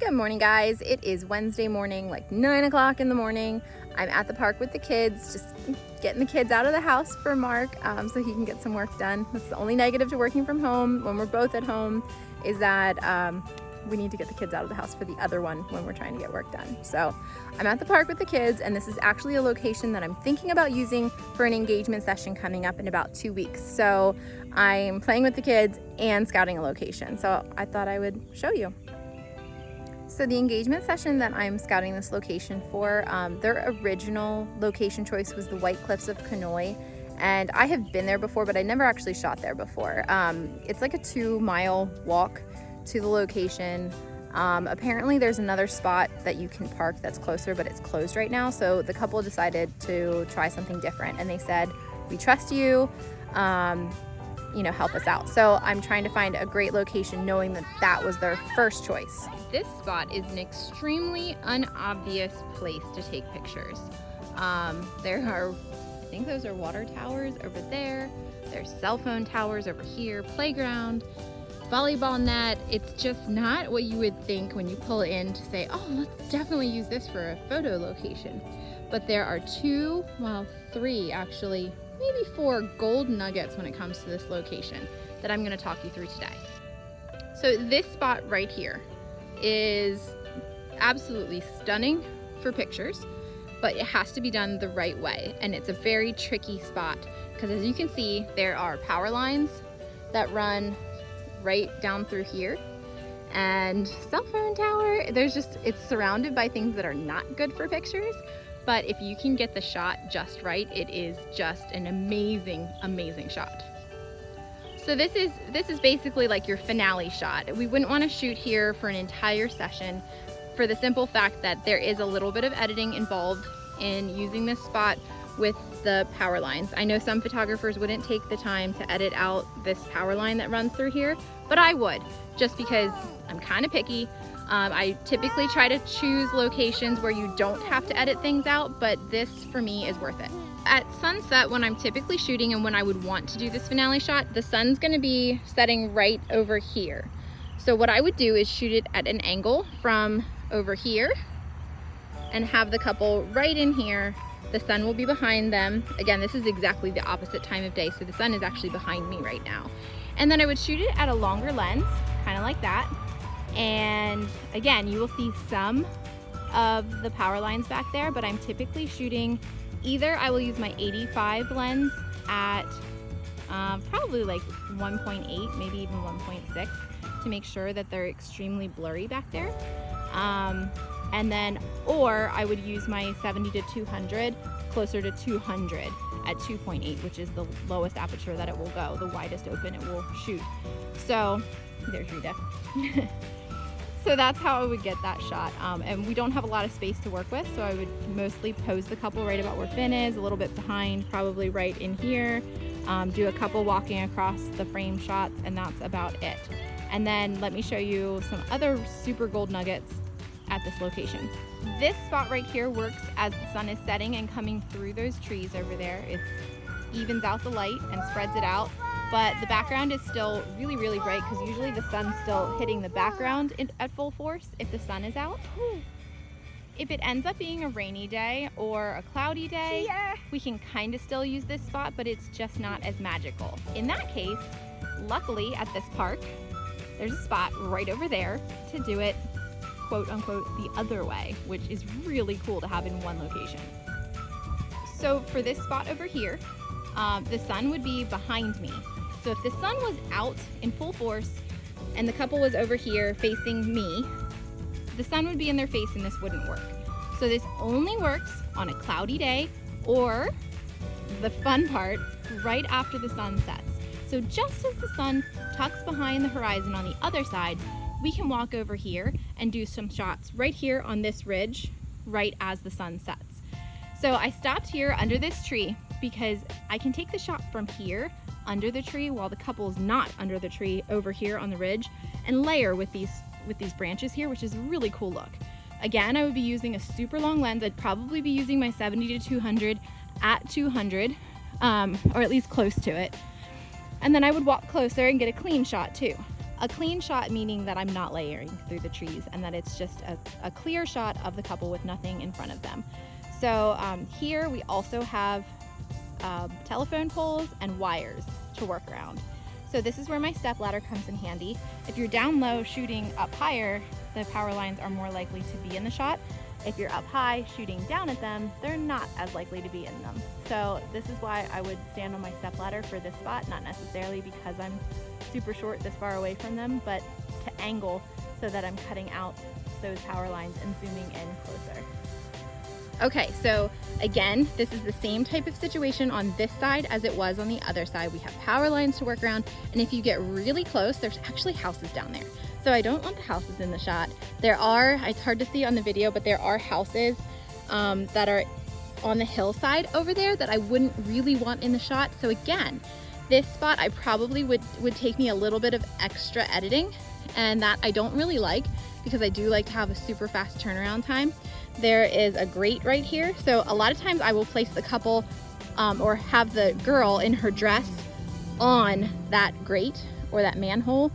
Good morning, guys. It is Wednesday morning, like 9 o'clock in the morning. I'm at the park with the kids, just getting the kids out of the house for Mark so he can get some work done. That's the only negative to working from home when we're both at home, is that we need to get the kids out of the house for the other one when we're trying to get work done. So I'm at the park with the kids, and this is actually a location that I'm thinking about using for an engagement session coming up in about 2 weeks. So I'm playing with the kids and scouting a location. So I thought I would show you. So the engagement session that I'm scouting this location for, their original location choice was the White Cliffs of Kenoi. And I have been there before, but I never actually shot there before. It's like a 2-mile walk to the location. Apparently there's another spot that you can park that's closer, but it's closed right now. So the couple decided to try something different, and they said, "We trust you, help us out." So I'm trying to find a great location knowing that that was their first choice. This spot is an extremely unobvious place to take pictures. There are, I think those are water towers over there. There's cell phone towers over here, playground, volleyball net. It's just not what you would think when you pull in to say, oh, let's definitely use this for a photo location. But there are 3 actually, maybe 4 gold nuggets when it comes to this location that I'm going to talk you through today. So this spot right here is absolutely stunning for pictures, but it has to be done the right way, and it's a very tricky spot because, as you can see, there are power lines that run right down through here, and cell phone tower. It's surrounded by things that are not good for pictures. But if you can get the shot just right, it is just an amazing, amazing shot. So this is basically like your finale shot. We wouldn't want to shoot here for an entire session for the simple fact that there is a little bit of editing involved in using this spot with the power lines. I know some photographers wouldn't take the time to edit out this power line that runs through here, but I would, just because I'm kind of picky. I typically try to choose locations where you don't have to edit things out, but this for me is worth it. At sunset, when I'm typically shooting and when I would want to do this finale shot, the sun's gonna be setting right over here. So what I would do is shoot it at an angle from over here and have the couple right in here. The sun will be behind them. Again, this is exactly the opposite time of day, so the sun is actually behind me right now. And then I would shoot it at a longer lens, kind of like that. And again, you will see some of the power lines back there, but I'm typically shooting either I will use my 85 lens at probably like 1.8, maybe even 1.6 to make sure that they're extremely blurry back there. Or I would use my 70-200 closer to 200 at 2.8, which is the lowest aperture that it will go, the widest open it will shoot. So there's Rita. So that's how I would get that shot. And we don't have a lot of space to work with, so I would mostly pose the couple right about where Finn is, a little bit behind, probably right in here, do a couple walking across the frame shots, and that's about it. And then let me show you some other super gold nuggets at this location. This spot right here works as the sun is setting and coming through those trees over there. It evens out the light and spreads it out. But the background is still really, really bright because usually the sun's still hitting the background at full force if the sun is out. If it ends up being a rainy day or a cloudy day, we can kind of still use this spot, but it's just not as magical. In that case, luckily at this park, there's a spot right over there to do it, quote unquote, the other way, which is really cool to have in one location. So for this spot over here, the sun would be behind me. So if the sun was out in full force and the couple was over here facing me, the sun would be in their face and this wouldn't work. So this only works on a cloudy day, or the fun part, right after the sun sets. So just as the sun tucks behind the horizon on the other side, we can walk over here and do some shots right here on this ridge, right as the sun sets. So I stopped here under this tree because I can take the shot from here under the tree while the couple is not under the tree over here on the ridge, and layer with these branches here, which is a really cool look. Again, I would be using a super long lens. I'd probably be using my 70-200 at 200, or at least close to it. And then I would walk closer and get a clean shot too. A clean shot meaning that I'm not layering through the trees and that it's just a clear shot of the couple with nothing in front of them. So here we also have telephone poles and wires to work around. So this is where my step ladder comes in handy. If you're down low shooting up higher, the power lines are more likely to be in the shot. If you're up high shooting down at them, they're not as likely to be in them. So this is why I would stand on my step ladder for this spot, not necessarily because I'm super short this far away from them, but to angle so that I'm cutting out those power lines and zooming in closer. Okay, so again, this is the same type of situation on this side as it was on the other side. We have power lines to work around, and if you get really close, there's actually houses down there. So I don't want the houses in the shot. There are, it's hard to see on the video, but there are houses that are on the hillside over there that I wouldn't really want in the shot. So again, this spot I probably would take me a little bit of extra editing, and that I don't really like because I do like to have a super fast turnaround time. There is a grate right here. So a lot of times I will place the couple or have the girl in her dress on that grate or that manhole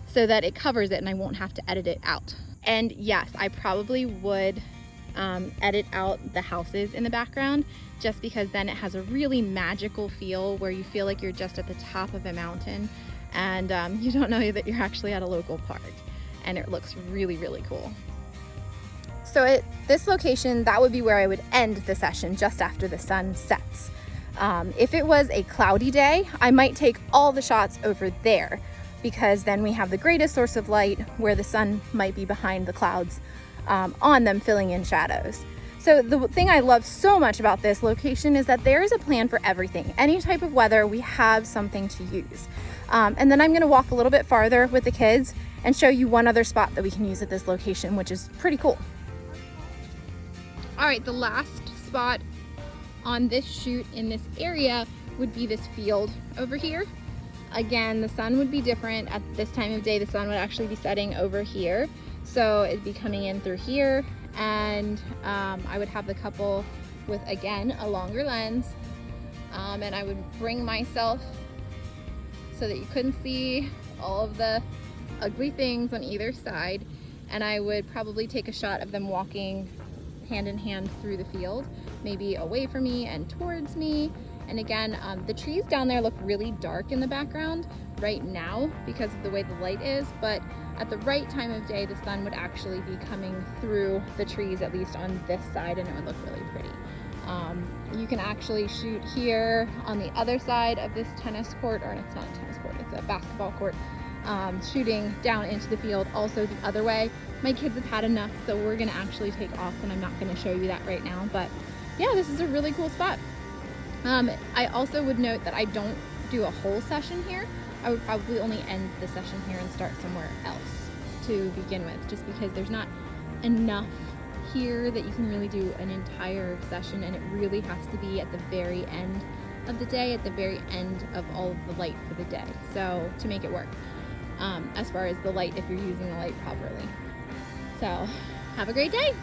so that it covers it and I won't have to edit it out. And yes, I probably would edit out the houses in the background just because then it has a really magical feel where you feel like you're just at the top of a mountain and you don't know that you're actually at a local park, and it looks really, really cool. So at this location, that would be where I would end the session just after the sun sets. If it was a cloudy day, I might take all the shots over there because then we have the greatest source of light where the sun might be behind the clouds on them, filling in shadows. So the thing I love so much about this location is that there is a plan for everything. Any type of weather, we have something to use. And then I'm gonna walk a little bit farther with the kids and show you one other spot that we can use at this location, which is pretty cool. All right, the last spot on this shoot in this area would be this field over here. Again, the sun would be different at this time of day. The sun would actually be setting over here. So it'd be coming in through here, and I would have the couple with, again, a longer lens. And I would bring myself so that you couldn't see all of the ugly things on either side. And I would probably take a shot of them walking hand in hand through the field, maybe away from me and towards me. And again, the trees down there look really dark in the background right now because of the way the light is, but at the right time of day, the sun would actually be coming through the trees, at least on this side, and it would look really pretty. You can actually shoot here on the other side of this tennis court, or it's not a tennis court, it's a basketball court, shooting down into the field also the other way. My kids have had enough, so we're gonna actually take off, and I'm not gonna show you that right now, but yeah, this is a really cool spot. I also would note that I don't do a whole session here. I would probably only end the session here and start somewhere else to begin with, just because there's not enough here that you can really do an entire session, and it really has to be at the very end of the day, at the very end of all of the light for the day, so to make it work as far as the light, if you're using the light properly. So have a great day.